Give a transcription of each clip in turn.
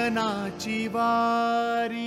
नयनाची वारी।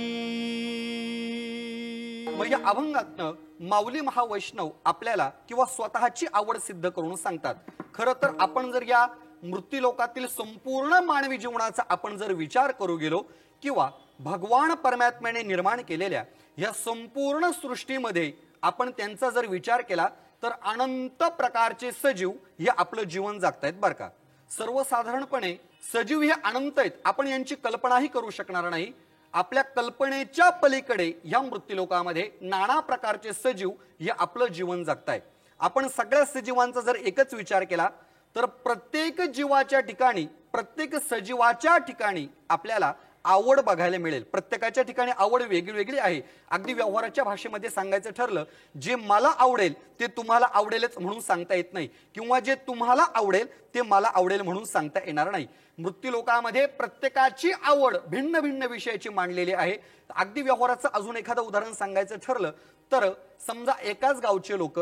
मग या अभंगातनं माऊली महावैष्णव आपल्याला किंवा स्वतःची आवड सिद्ध करून सांगतात। खरं तर आपण जर या मृत्यूलोकातील संपूर्ण मानवी जीवनाचा आपण जर विचार करू गेलो किंवा भगवान परमात्म्याने निर्माण केलेल्या या संपूर्ण सृष्टीमध्ये आपण त्यांचा जर विचार केला तर अनंत प्रकारचे सजीव हे आपलं जीवन जगतायत बरं का। सर्वसाधारणपणे सजीव हे अनंत आहेत, आपण यांची कल्पनाही करू शकणार नाही। आपल्या कल्पनेच्या पलीकडे या मृत्यूलोकामध्ये नाना प्रकारचे सजीव हे आपलं जीवन जगतायत। आपण सगळ्या सजीवांचा जर एकच विचार केला तर प्रत्येक जीवाच्या ठिकाणी, प्रत्येक सजीवाच्या ठिकाणी आपल्याला आवड बघायला मिळेल। प्रत्येकाच्या ठिकाणी आवड वेगळी आहे। अगदी व्यवहाराच्या भाषेमध्ये सांगायचं ठरलं, जे मला आवडेल ते तुम्हाला आवडेलच म्हणून सांगता येत नाही, किंवा जे तुम्हाला आवडेल ते मला आवडेल म्हणून सांगता येणार नाही। मृत्यूलोकामध्ये प्रत्येकाची आवड भिन्न भिन्न विषयाची मांडलेली आहे। अगदी व्यवहाराचं अजून एखादं उदाहरण सांगायचं ठरलं तर समजा एकाच गावचे लोक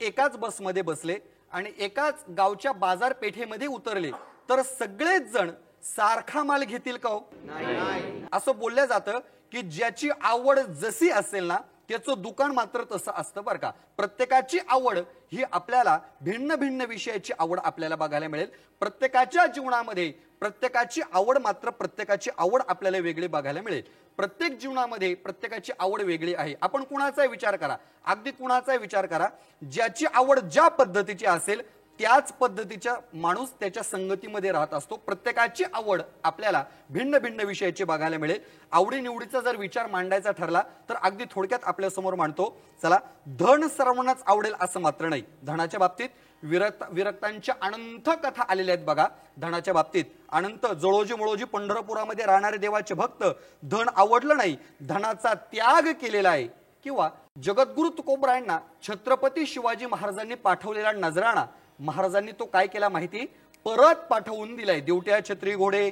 एकाच बसमध्ये बसले आणि एकाच गावच्या बाजारपेठेमध्ये उतरले तर सगळेच जण सारखा माल घेतील का? नाही। असं बोललं जातं की ज्याची आवड जशी असेल ना त्याचं दुकान मात्र तसं असतं बरं का। प्रत्येकाची आवड ही आपल्याला भिन्न भिन्न विषयाची आवड आपल्याला बघायला मिळेल। प्रत्येकाच्या जीवनामध्ये प्रत्येकाची आवड मात्र प्रत्येकाची आवड आपल्याला वेगळी बघायला मिळेल। प्रत्येक जीवनामध्ये प्रत्येकाची आवड वेगळी आहे। आपण कुणाचा विचार करा, अगदी कुणाचा विचार करा, ज्याची आवड ज्या पद्धतीची असेल त्याच पद्धतीचा माणूस त्याच्या संगतीमध्ये राहत असतो। प्रत्येकाची आवड आपल्याला भिन्न भिन्न विषयाची बघायला मिळेल। आवडी निवडीचा जर विचार मांडायचा ठरला तर अगदी थोडक्यात आपल्या समोर मांडतो। चला, धन सर्वांनाच आवडेल असं मात्र नाही। धनाच्या बाबतीत विरक्तांच्या अनंत कथा आलेल्या आहेत बघा। धनाच्या बाबतीत अनंत जळोजी मुळोजी पंढरपुरामध्ये राहणारे देवाचे भक्त, धन आवडलं नाही, धनाचा त्याग केलेला आहे। किंवा जगद्गुरु तुकोबरायांना छत्रपती शिवाजी महाराजांनी पाठवलेला नजराणा महाराजांनी तो काय केला माहिती, परत पाठवून दिलाय। देवट्या छत्री घोडे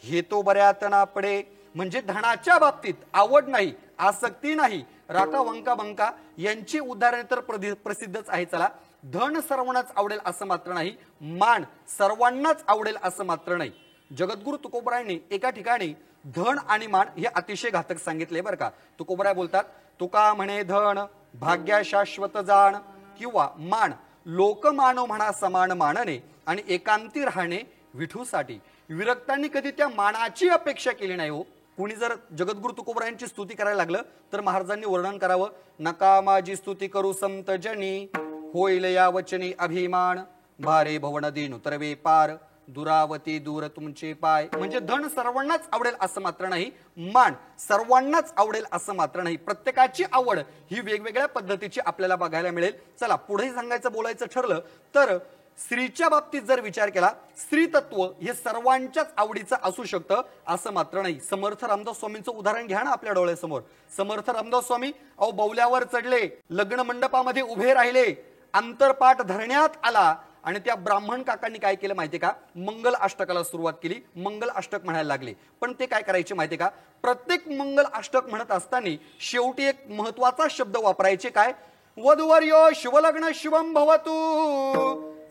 हे तो बऱ्यात ना पडे। म्हणजे धनाच्या बाबतीत आवड नाही, आसक्ती नाही। राका वंका बंका यांची उदाहरणे तर प्रसिद्धच आहे। चला, धन सर्वांनाच आवडेल असं मात्र नाही, मान सर्वांनाच आवडेल असं मात्र नाही। जगद्गुरु तुकोबरायांनी एका ठिकाणी धन आणि मान हे अतिशय घातक सांगितले बरं का। तुकोबराय बोलतात, तुका म्हणे धन भाग्या शाश्वत जाण, किंवा मान लोकमानव म्हणा समान मानणे आणि एकांती राहणे विठूसाठी। विरक्तांनी कधी त्या मानाची अपेक्षा केली नाही हो। कुणी जर जगद्गुरु तुकोबरायांची स्तुती करायला लागलं तर महाराजांनी वर्णन करावं, नका माझी स्तुती करू संत जनी, होईल या वचनी अभिमान, भारे भवन दिन उतरवे पार, दुरावती दूर तुमचे पाय। म्हणजे धन सर्वांनाच आवडेल असं मात्र नाही, मान सर्वांनाच आवडेल असं मात्र नाही। प्रत्येकाची आवड ही वेगवेगळ्या पद्धतीची आपल्याला बघायला मिळेल। चला, पुढे सांगायचं बोलायचं ठरलं तर स्त्रीच्या बाबतीत जर विचार केला, स्त्री तत्व हे सर्वांच्याच आवडीचं असू शकतं असं मात्र नाही। समर्थ रामदास स्वामींचं उदाहरण घ्या ना आपल्या डोळ्यासमोर। समर्थ रामदास स्वामी बौल्यावर चढले, लग्न मंडपामध्ये उभे राहिले, अंतरपाठ धरण्यात आला आणि त्या ब्राह्मण काकांनी काय केलं माहितीये का, मंगल अष्टकाला सुरुवात केली। मंगल अष्टक म्हणायला लागले, पण ते काय करायचे माहितीये का, प्रत्येक मंगल अष्टक म्हणत असताना शेवटी एक महत्वाचा शब्द वापरायचे, काय, वधूवर्यो शिवलग्न शिवम भवतु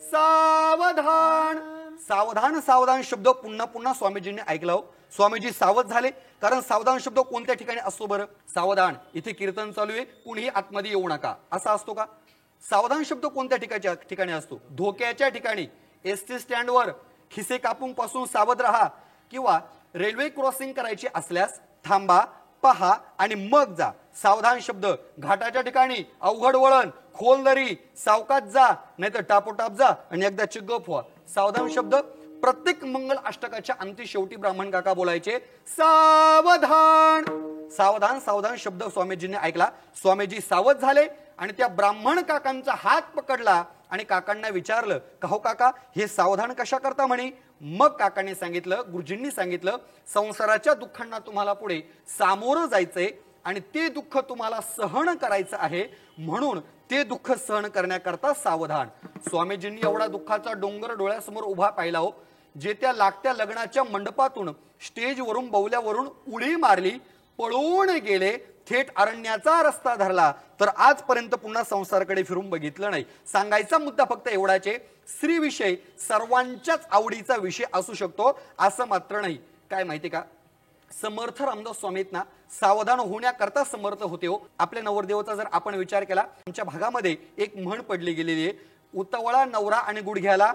सावधान। सावधान सावधान शब्द पुन्हा पुन्हा स्वामीजींनी ऐकला हो। स्वामीजी सावध झाले, कारण सावधान शब्द कोणत्या ठिकाणी असतो बरं? सावधान, इथे कीर्तन चालू आहे, कुणीही आतमध्ये येऊ नका असा असतो का? सावधान शब्द कोणत्या ठिकाणी असतो? धोक्याच्या ठिकाणी, एसटी स्टँडवर खिसे कापून पासून सावध राहा, किंवा रेल्वे क्रॉसिंग करायची असल्यास थांबा, पहा आणि मग जा। सावधान शब्द घाटाच्या ठिकाणी, अवघड वळण, खोल दरी, सावकाश जा, नाहीतर टापोटाप जा आणि एकदाची गप व्हा। सावधान शब्द प्रत्येक मंगल अष्टकाच्या अंती शेवटी ब्राह्मण काका बोलायचे, सावधान। सावधान सावधान शब्द स्वामीजींनी ऐकला, स्वामीजी सावध झाले आणि त्या ब्राह्मण काकांचा हात पकडला आणि काकांना विचारलं, का हो काका हे सावधान कशा करता म्हणे? मग काकांनी सांगितलं, गुरुजींनी सांगितलं, संसाराच्या दुःखांना तुम्हाला पुढे सामोरं जायचंय आणि ते दुःख तुम्हाला सहन करायचं आहे, म्हणून ते दुःख सहन करण्याकरता सावधान। स्वामीजींनी एवढा दुःखाचा डोंगर डोळ्यासमोर उभा पाहिला हो। जे त्या लागत्या लग्नाच्या मंडपातून स्टेजवरून बौल्यावरून उडी मारली, पळून गेले, थेट अरण्याचा रस्ता धरला, तर आजपर्यंत पुन्हा संसाराकडे फिरून बघितलं नाही। सांगायचा मुद्दा फक्त एवढाच आहे, स्त्री विषय सर्वांच्याच आवडीचा विषय असू शकतो असं मात्र नाही। काय माहिती का, समर्थ रामदास स्वामीत ना सावधान होण्याकरता समर्थ होते हो. आपल्या नवरदेवाचा जर आपण विचार केला, आमच्या भागामध्ये एक म्हण पडली गेलेली आहे, उतवळा नवरा आणि गुडघ्याला.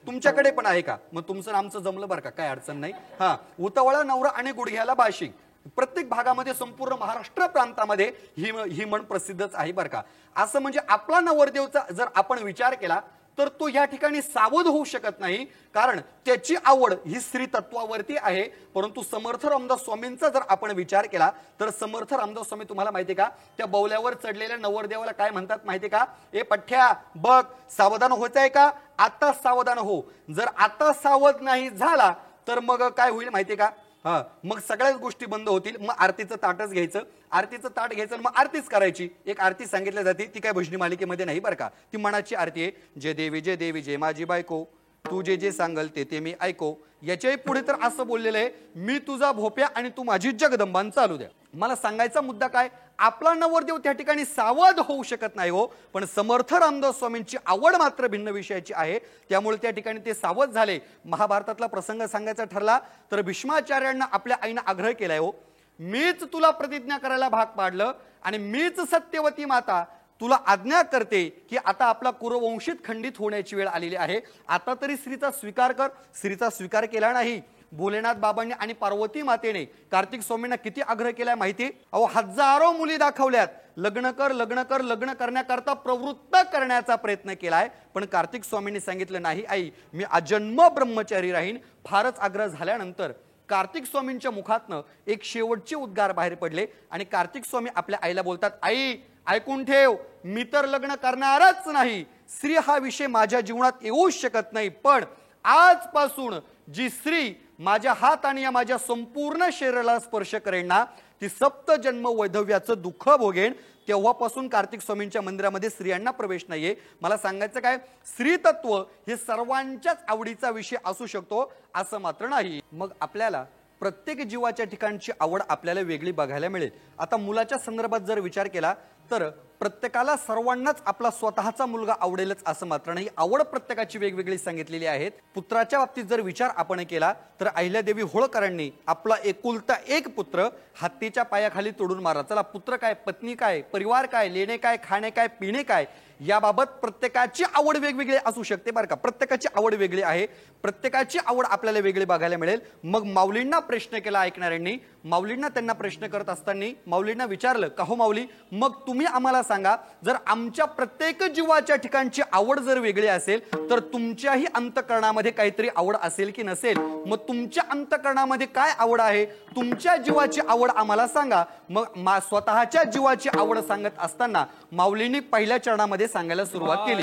तुमच्याकडे पण आहे का? मग तुमचं आमचं जमलं बरं का, काय अडचण नाही. हा, उतवळा नवरा आणि गुडघ्याला बाशिंग. प्रत्येक भागामध्ये संपूर्ण महाराष्ट्र प्रांतामध्ये ही म्हण प्रसिद्धच आहे बरं का. असं म्हणजे आपला नवरदेवचा जर आपण विचार केला तर तो या ठिकाणी सावध होऊ शकत नाही, कारण त्याची आवड ही स्त्री तत्वावरती आहे. परंतु समर्थ रामदास स्वामींचा जर आपण विचार केला तर समर्थ रामदास स्वामी तुम्हाला माहितीये का, त्या बौल्यावर चढलेल्या नवरदेवाला काय म्हणतात माहितीये का? ए पठ्ठ्या बघ, सावधान व्हायचंय का? आता सावधान हो. जर आता सावध नाही झाला तर मग काय होईल माहितीये का? हा, मग सगळ्याच गोष्टी बंद होतील. मग आरतीचं ताटच घ्यायचं, आरतीचं ताट घ्यायचं, मग आरतीच करायची. एक आरती सांगितली जाते, ती काय भजनी मालिकेमध्ये नाही बरं का, ती मनाची आरती आहे. जय देवी जय माझी बायको, तू जे जे सांगल ते मी ऐको. याच्याही पुढे तर असं बोललेलं आहे, मी तुझा भोप्या आणि तू माझी जगदंबान चालू द्या. मला सांगायचा मुद्दा काय, आपला नवरदेव त्या ठिकाणी सावध होऊ शकत नाही हो, पण समर्थ रामदास स्वामींची आवड मात्र भिन्न विषयाची आहे, त्यामुळे त्या ठिकाणी ते सावध झाले. महाभारतातला प्रसंग सांगायचा ठरला तर भीष्माचार्यांना आपल्या आईनं आग्रह केलाय हो, मीच तुला प्रतिज्ञा करायला भाग पाडलं आणि मीच सत्यवती माता तुला आज्ञा करते की आता आपला कुरवंशित खंडित होण्याची वेळ आलेली आहे. आता तरी स्त्रीचा स्वीकार कर. स्त्रीचा स्वीकार केला नाही. भोलेनाथ बाबांनी आणि पार्वती मातेने कार्तिक स्वामींना किती आग्रह केलाय माहिती? अहो, हजारो मुली दाखवल्यात, लग्न कर लग्न कर, लग्न करण्याकरता प्रवृत्त करण्याचा प्रयत्न केलाय, पण कार्तिक स्वामींनी सांगितलं नाही आई, मी अजन्म ब्रह्मचारी राहीन. फारच आग्रह झाल्यानंतर कार्तिक स्वामींच्या मुखातनं एक शेवटचे उद्गार बाहेर पडले आणि कार्तिक स्वामी आपल्या आईला बोलतात, आई ऐकून ठेव, मी तर लग्न करणारच नाही. स्त्री हा विषय माझ्या जीवनात येऊच शकत नाही, पण आजपासून जी स्त्री माझ्या हात आणि या माझ्या संपूर्ण शरीराला स्पर्श करेन ना, ती सप्त जन्म वैधव्याचं दुःख भोगेन. तेव्हापासून कार्तिक स्वामींच्या मंदिरामध्ये स्त्रियांना प्रवेश नाहीये. मला सांगायचं काय, स्त्री तत्व हे सर्वांच्याच आवडीचा विषय असू शकतो असं मात्र नाही. मग आपल्याला प्रत्येक जीवाच्या ठिकाणची आवड आपल्याला वेगळी बघायला मिळेल. आता मुलाच्या संदर्भात जर विचार केला तर प्रत्येकाला सर्वांनाच आपला स्वतःचा मुलगा आवडेलच असं मात्र नाही. आवड प्रत्येकाची वेगवेगळी सांगितलेली आहेत. पुत्राच्या बाबतीत जर विचार आपण केला तर अहिल्यादेवी होळकरांनी आपला एकुलता एक पुत्र हत्तीच्या पायाखाली तोडून मारला. चला, पुत्र काय, पत्नी काय, परिवार काय, लेणे काय, खाणे काय, पिणे काय, याबाबत प्रत्येकाची आवड वेगवेगळी असू शकते बरं का. प्रत्येकाची आवड वेगळी आहे, प्रत्येकाची आवड आपल्याला वेगळी बघायला मिळेल. मग माऊलींना प्रश्न केला ऐकणाऱ्यांनी. माऊलींना त्यांना प्रश्न करत असताना माऊलींना विचारलं, का हो माऊली, मग तुम्ही आम्हाला सांगा, जर आमच्या प्रत्येक जीवाच्या ठिकाणची आवड जर वेगळी असेल तर तुमच्याही अंतःकरणामध्ये काहीतरी आवड असेल की नसेल? मग तुमच्या अंतःकरणामध्ये काय आवड आहे, तुमच्या जीवाची आवड आम्हाला सांगा. मग स्वतःच्या जीवाची आवड सांगत असताना माऊलींनी पहिल्या चरणामध्ये सांगायला सुरुवात केली.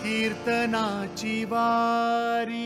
कीर्तनाची वारी.